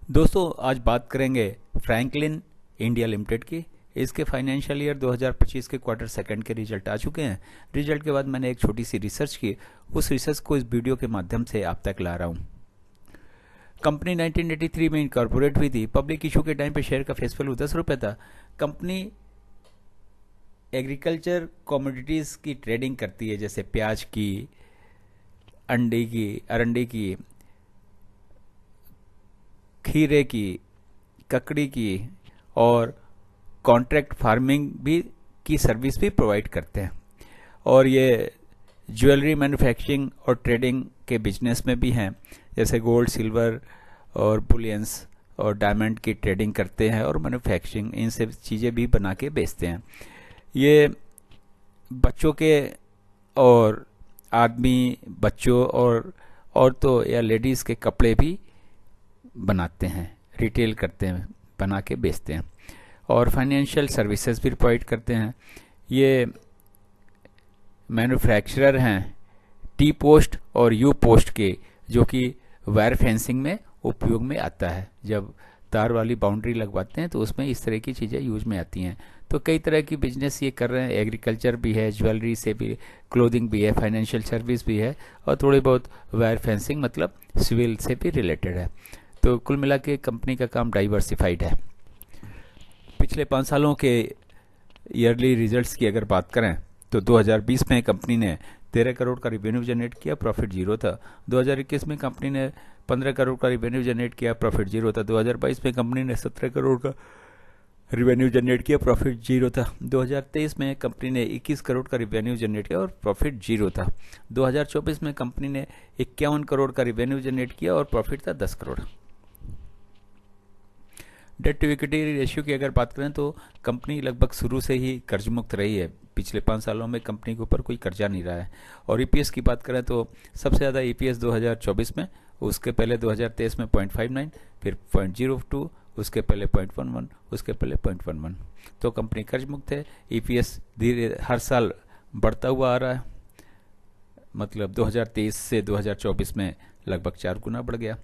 दोस्तों आज बात करेंगे फ्रैंकलिन इंडिया लिमिटेड की। इसके फाइनेंशियल ईयर 2025 के क्वार्टर सेकंड के रिजल्ट आ चुके हैं। रिजल्ट के बाद मैंने एक छोटी सी रिसर्च की, उस रिसर्च को इस वीडियो के माध्यम से आप तक ला रहा हूँ। कंपनी 1983 में इनकॉर्पोरेट हुई थी। पब्लिक इशू के टाइम पे शेयर का फेस वैल्यू 10 रुपये था। कंपनी एग्रीकल्चर कमोडिटीज़ की ट्रेडिंग करती है, जैसे प्याज की, अंडे की, अरंडी की, खीरे की, ककड़ी की और कॉन्ट्रैक्ट फार्मिंग भी की सर्विस भी प्रोवाइड करते हैं। और ये ज्वेलरी मैन्युफैक्चरिंग और ट्रेडिंग के बिजनेस में भी हैं, जैसे गोल्ड, सिल्वर और बुलियंस और डायमंड की ट्रेडिंग करते हैं और मैन्युफैक्चरिंग इन सब चीज़ें भी बना के बेचते हैं। ये बच्चों के और आदमी, बच्चों और औरतों या लेडीज़ के कपड़े भी बनाते हैं, रिटेल करते हैं, बना के बेचते हैं और फाइनेंशियल सर्विसेज भी प्रोवाइड करते हैं। ये मैन्युफैक्चरर हैं टी पोस्ट और यू पोस्ट के, जो कि वायर फेंसिंग में उपयोग में आता है। जब तार वाली बाउंड्री लगवाते हैं तो उसमें इस तरह की चीज़ें यूज में आती हैं। तो कई तरह की बिजनेस ये कर रहे हैं, एग्रीकल्चर भी है, ज्वेलरी से भी, क्लोथिंग भी है, फाइनेंशियल सर्विस भी है और थोड़ी बहुत वायर फेंसिंग मतलब सिविल से भी रिलेटेड है। तो कुल मिला के कंपनी का काम डाइवर्सिफाइड है। पिछले 5 सालों के ईयरली रिजल्ट्स की अगर बात करें तो 2020 में कंपनी ने 13 करोड़ का रिवेन्यू जनरेट किया, प्रॉफिट जीरो था। 2021 में कंपनी ने 15 करोड़ का रिवेन्यू जनरेट किया, प्रॉफिट जीरो था। 2022 में कंपनी ने 17 करोड़ का रिवेन्यू जनरेट किया, प्रॉफिट जीरो था। 2023 में कंपनी ने 21 करोड़ का रिवेन्यू जनरेट किया और प्रॉफिट जीरो था। 2024 में कंपनी ने 51 करोड़ का रिवेन्यू जनरेट किया और प्रॉफिट था 10 crore. Debt to equity ratio की अगर बात करें तो कंपनी लगभग शुरू से ही कर्ज मुक्त रही है। पिछले 5 सालों में कंपनी के ऊपर कोई कर्जा नहीं रहा है। और ईपीएस की बात करें तो सबसे ज़्यादा ईपीएस 2024 में, उसके पहले 2023 में 0.59, फिर 0.02, उसके पहले 0.11, उसके पहले 0.11। तो कंपनी कर्ज मुक्त है। ईपीएस धीरे हर साल बढ़ता हुआ आ रहा है, मतलब 2023 से 2024 में लगभग 4 गुना बढ़ गया।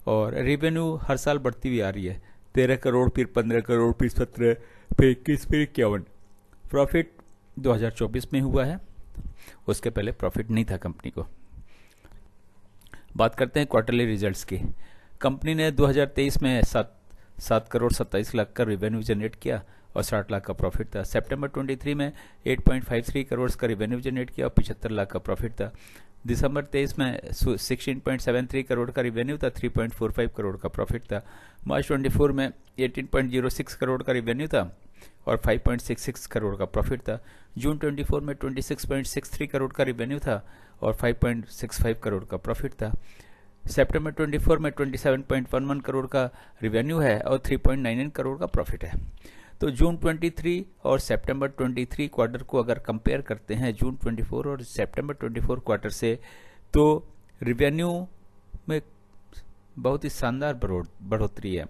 और रेवेन्यू हर साल बढ़ती हुई आ रही है, 13 करोड़, फिर 15 करोड़, फिर 17, फिर 21, फिर 51। प्रॉफिट 2024 में हुआ है, उसके पहले प्रॉफिट नहीं था कंपनी को। बात करते हैं क्वार्टरली रिजल्ट्स की। कंपनी ने 2023 में 7 करोड़ 27 लाख का रेवेन्यू जनरेट किया और 60 लाख का प्रॉफिट था। सितंबर 23 में 8.53 करोड़ का रेवेन्यू जनरेट किया और 75 लाख का प्रॉफिट था। दिसंबर 23 में 16.73 करोड़ का रेवेन्यू था, 3.45 करोड़ का प्रॉफिट था। मार्च 24 में 18.06 करोड़ का रेवेन्यू था और 5.66 करोड़ का प्रॉफिट था। जून 24 में 26.63 करोड़ का रेवेन्यू था और 5.65 करोड़ का प्रॉफिट था। सितंबर 24 में 27.11 करोड़ का रेवेन्यू है और 3.99 करोड़ का प्रॉफिट है। तो जून 23 और सितंबर 23 क्वार्टर को अगर कंपेयर करते हैं, जून 24 और सितंबर 24 क्वार्टर से, तो रेवेन्यू में बहुत ही शानदार बढ़ोतरी है।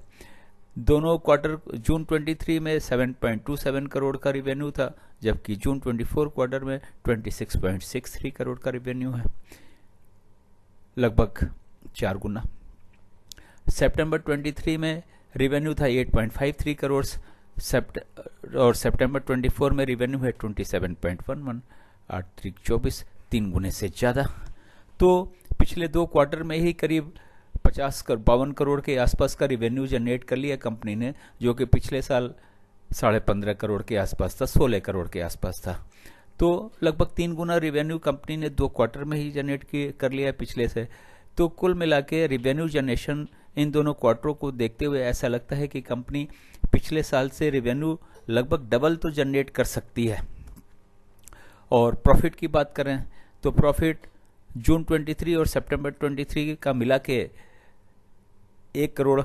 दोनों क्वार्टर, जून 23 में 7.27 करोड़ का रेवेन्यू था, जबकि जून 24 क्वार्टर में 26.63 करोड़ का रेवेन्यू है, लगभग 4 गुना। सितंबर 23 में रेवेन्यू था 8.53 करोड़ और सितंबर 24 में रेवेन्यू है 27.11, 8-24, 3 गुने से ज़्यादा। तो पिछले 2 क्वार्टर में ही करीब 52 करोड़ के आसपास का रेवेन्यू जनरेट कर लिया कंपनी ने, जो कि पिछले साल 15.5 करोड़ के आसपास था, 16 करोड़ के आसपास था। तो लगभग 3 गुना रेवेन्यू कंपनी ने 2 क्वार्टर में ही जनरेट कर लिया पिछले से। तो कुल मिला के रेवेन्यू जनरेशन इन दोनों क्वार्टरों को देखते हुए ऐसा लगता है कि कंपनी पिछले साल से रेवेन्यू लगभग डबल तो जनरेट कर सकती है। और प्रॉफिट की बात करें तो प्रॉफिट जून 23 और सितंबर 23 का मिला के 1 करोड़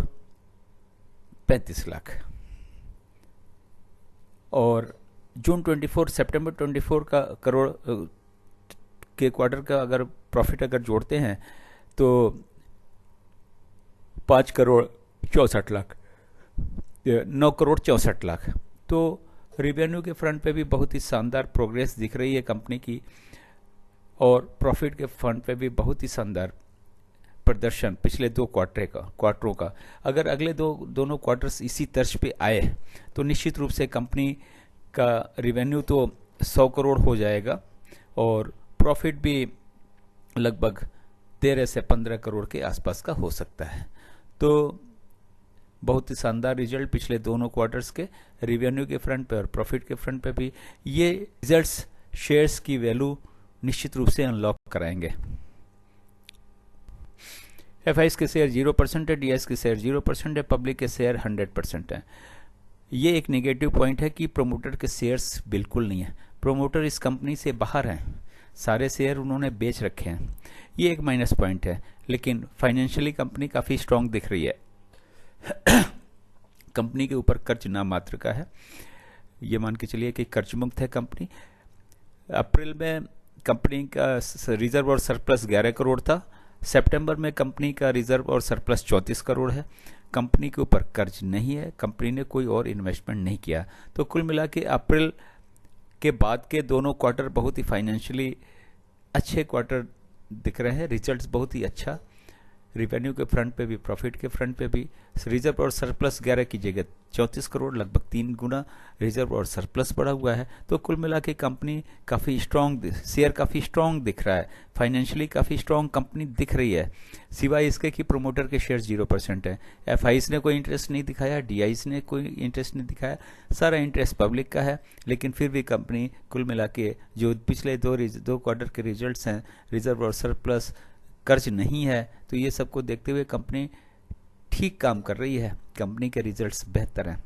35 लाख, और जून 24 सितंबर 24 का करोड़ के क्वार्टर का अगर प्रॉफिट अगर जोड़ते हैं तो 5 करोड़ 64 लाख, 9 करोड़ 64 लाख। तो रेवेन्यू के फ्रंट पे भी बहुत ही शानदार प्रोग्रेस दिख रही है कंपनी की, और प्रॉफिट के फ्रंट पे भी बहुत ही शानदार प्रदर्शन पिछले दो क्वार्टरों का अगर अगले दोनों क्वार्टर्स इसी तर्ज पे आए तो निश्चित रूप से कंपनी का रिवेन्यू तो 100 करोड़ हो जाएगा और प्रॉफिट भी लगभग 13 से 15 करोड़ के आसपास का हो सकता है। तो बहुत ही शानदार रिजल्ट पिछले दोनों क्वार्टर्स के रिवेन्यू के फ्रंट पे और प्रॉफिट के फ्रंट पे भी। ये रिजल्ट्स शेयर्स की वैल्यू निश्चित रूप से अनलॉक कराएंगे। एफआईएस के शेयर 0% है, डीआईएस के शेयर 0% है, पब्लिक के शेयर 100% है। ये एक नेगेटिव पॉइंट है कि प्रोमोटर के शेयर्स बिल्कुल नहीं है। प्रोमोटर इस कंपनी से बाहर हैं, सारे शेयर उन्होंने बेच रखे हैं। ये एक माइनस पॉइंट है, लेकिन फाइनेंशियली कंपनी काफ़ी स्ट्रांग दिख रही है। कंपनी के ऊपर कर्ज ना मात्र का है, ये मान के चलिए कि कर्ज मुक्त है कंपनी। अप्रैल में कंपनी का रिजर्व और सरप्लस 11 करोड़ था। सितंबर में कंपनी का रिजर्व और सरप्लस 34 करोड़ है। कंपनी के ऊपर कर्ज नहीं है, कंपनी ने कोई और इन्वेस्टमेंट नहीं किया। तो कुल मिला के अप्रैल के बाद के दोनों क्वार्टर बहुत ही फाइनेंशियली अच्छे क्वार्टर दिख रहे हैं। रिजल्ट्स बहुत ही अच्छा, रिवेन्यू के फ्रंट पे भी, प्रॉफिट के फ्रंट पे भी। रिजर्व और सरप्लस 11 की जगह 34 करोड़, लगभग 3 गुना रिजर्व और सरप्लस बढ़ा हुआ है। तो कुल मिला के कंपनी काफ़ी स्ट्रांग, शेयर काफ़ी स्ट्रांग दिख रहा है, फाइनेंशियली काफ़ी स्ट्रांग कंपनी दिख रही है। सिवाय इसके कि प्रोमोटर के शेयर 0% है। एफआईएस ने कोई इंटरेस्ट नहीं दिखाया, डीआईएस ने कोई इंटरेस्ट नहीं दिखाया, सारा इंटरेस्ट पब्लिक का है। लेकिन फिर भी कंपनी कुल मिला के जो पिछले दो क्वार्टर के रिजल्ट्स हैं, रिजर्व और सरप्लस, कर्ज नहीं है, तो ये सबको देखते हुए कंपनी ठीक काम कर रही है। कंपनी के रिजल्ट्स बेहतर हैं।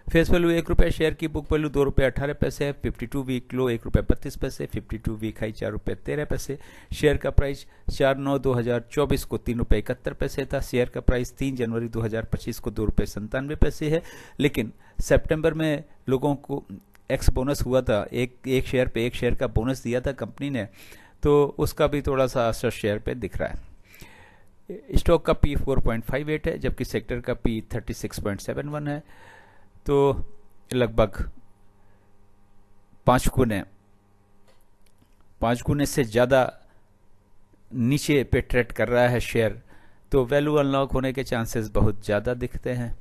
फेस वैल्यू 1 रुपये, शेयर की बुक वैल्यू 2 रुपये 18 पैसे है। 52 वीक लो 1 रुपये 32 पैसे, 52 वीक हाई 4 रुपये 13 पैसे। शेयर का प्राइस 4/9/2024 को 3 रुपये 71 पैसे था। शेयर का प्राइस 3 जनवरी 2025 को 2 रुपये 97 पैसे है। लेकिन सितंबर में लोगों को एक्स बोनस हुआ था, एक शेयर पे 1 शेयर का बोनस दिया था कंपनी ने, तो उसका भी थोड़ा सा असर शेयर पे दिख रहा है। स्टॉक का पी 4.58 है, जबकि सेक्टर का पी 36.71 है। तो लगभग 5 गुने से ज़्यादा नीचे पे ट्रेड कर रहा है शेयर, तो वैल्यू अनलॉक होने के चांसेस बहुत ज़्यादा दिखते हैं।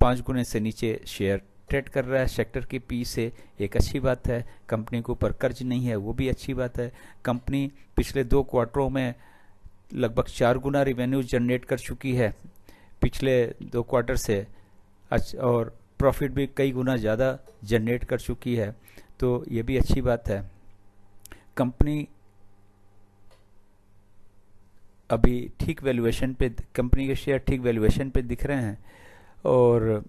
5 गुने से नीचे शेयर ट्रेड कर रहा है सेक्टर की पी से, एक अच्छी बात है। कंपनी के ऊपर कर्ज नहीं है, वो भी अच्छी बात है। कंपनी पिछले 2 क्वार्टरों में लगभग 4 गुना रिवेन्यू जनरेट कर चुकी है पिछले 2 क्वार्टर से, और प्रॉफिट भी कई गुना ज़्यादा जनरेट कर चुकी है, तो ये भी अच्छी बात है। कंपनी अभी ठीक वैल्यूएशन पे, कंपनी के शेयर ठीक वैल्यूएशन पे दिख रहे हैं, और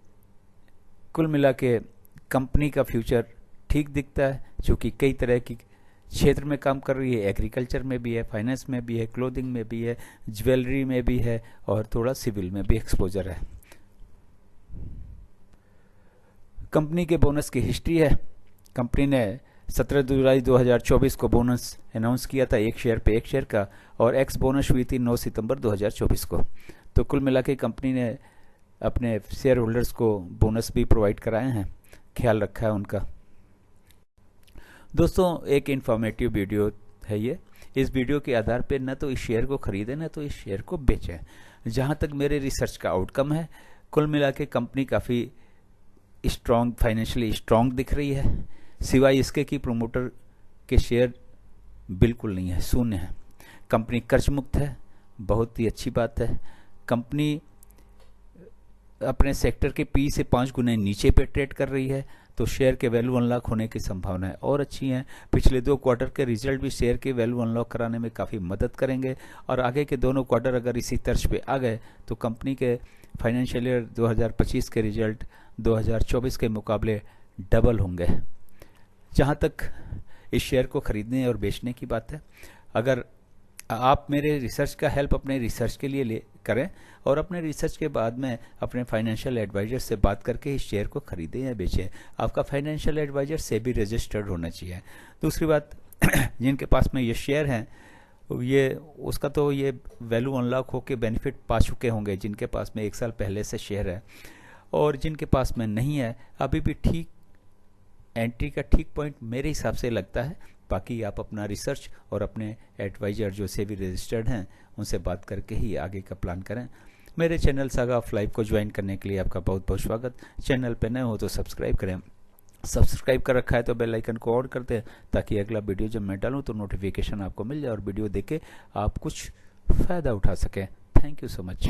कुल मिला के कंपनी का फ्यूचर ठीक दिखता है, क्योंकि कई तरह की क्षेत्र में काम कर रही है। एग्रीकल्चर में भी है, फाइनेंस में भी है, क्लोथिंग में भी है, ज्वेलरी में भी है, और थोड़ा सिविल में भी एक्सपोजर है। कंपनी के बोनस की हिस्ट्री है। कंपनी ने 17 जुलाई 2024 को बोनस अनाउंस किया था, 1 शेयर पे 1 शेयर का, और एक्स बोनस हुई थी 9 सितंबर 2024 को। तो कुल मिला के कंपनी ने अपने शेयर होल्डर्स को बोनस भी प्रोवाइड कराए हैं, ख्याल रखा है उनका। दोस्तों, एक इन्फॉर्मेटिव वीडियो है ये। इस वीडियो के आधार पे न तो इस शेयर को खरीदें, न तो इस शेयर को बेचें। जहाँ तक मेरे रिसर्च का आउटकम है, कुल मिला के कंपनी काफ़ी स्ट्रॉन्ग, फाइनेंशियली स्ट्रॉन्ग दिख रही है। सिवाय इसके कि प्रोमोटर के शेयर बिल्कुल नहीं है, शून्य है। कंपनी कर्ज मुक्त है, बहुत ही अच्छी बात है। कंपनी अपने सेक्टर के पी से 5 गुने नीचे पे ट्रेड कर रही है, तो शेयर के वैल्यू अनलॉक होने की संभावनाएं और अच्छी हैं। पिछले 2 क्वार्टर के रिजल्ट भी शेयर के वैल्यू अनलॉक कराने में काफ़ी मदद करेंगे, और आगे के दोनों क्वार्टर अगर इसी तर्ज पे आ गए तो कंपनी के फाइनेंशियल ईयर 2025 के रिजल्ट 2024 के मुकाबले डबल होंगे। जहां तक इस शेयर को खरीदने और बेचने की बात है, अगर आप मेरे रिसर्च का हेल्प अपने रिसर्च के लिए करें, और अपने रिसर्च के बाद में अपने फाइनेंशियल एडवाइजर से बात करके इस शेयर को खरीदें या बेचें। आपका फाइनेंशियल एडवाइजर सेबी रजिस्टर्ड होना चाहिए। दूसरी बात, जिनके पास में ये शेयर हैं, ये उसका तो ये वैल्यू अनलॉक होकर बेनिफिट पा चुके होंगे, जिनके पास में 1 साल पहले से शेयर है। और जिनके पास में नहीं है, अभी भी ठीक एंट्री का ठीक पॉइंट मेरे हिसाब से लगता है। बाकी आप अपना रिसर्च और अपने एडवाइजर जो सेबी रजिस्टर्ड हैं उनसे बात करके ही आगे का प्लान करें। मेरे चैनल सागा ऑफ लाइफ को ज्वाइन करने के लिए आपका बहुत बहुत स्वागत। चैनल पे नए हो तो सब्सक्राइब करें, सब्सक्राइब कर रखा है तो बेल आइकन को ऑन कर दें ताकि अगला वीडियो जब मैं डालूं तो नोटिफिकेशन आपको मिल जाए और वीडियो देख के आप कुछ फ़ायदा उठा सकें। Thank you so much.